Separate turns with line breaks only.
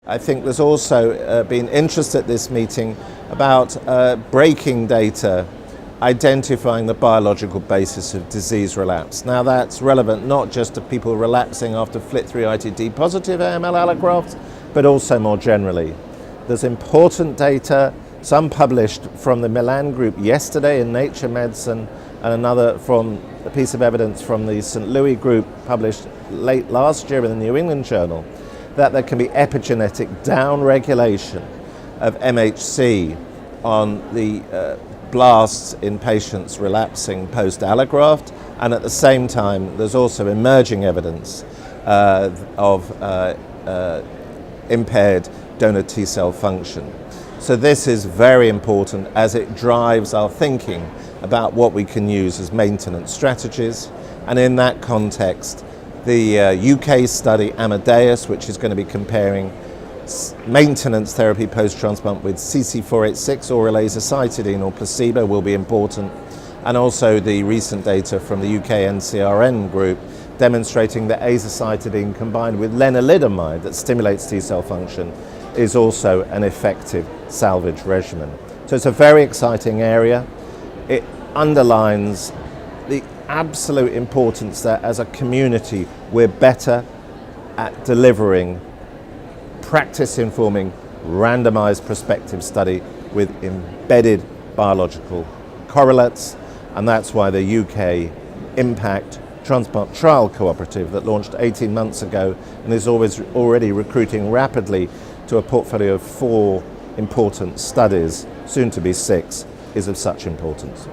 I think there's also been interest at this meeting about breaking data, identifying the biological basis of disease relapse. Now that's relevant not just to people relapsing after FLT3-ITD positive AML allografts, but also more generally. There's important data, some published from the Milan group yesterday in Nature Medicine, and another from a piece of evidence from the St. Louis group published late last year in the New England Journal, that there can be epigenetic downregulation of MHC on the blasts in patients relapsing post-allograft, and at the same time there's also emerging evidence of impaired donor T-cell function. So this is very important as it drives our thinking about what we can use as maintenance strategies, and in that context the UK study Amadeus, which is going to be comparing maintenance therapy post-transplant with CC486 oral azacitidine or placebo, will be important, and also the recent data from the UK NCRN group demonstrating that azacitidine combined with lenalidomide that stimulates T-cell function is also an effective salvage regimen. So it's a very exciting area. It underlines the absolute importance that as a community we're better at delivering practice-informing randomized prospective study with embedded biological correlates, and that's why the UK Impact Transplant Trial Cooperative that launched 18 months ago and is already recruiting rapidly to a portfolio of 4 important studies, soon to be 6, is of such importance.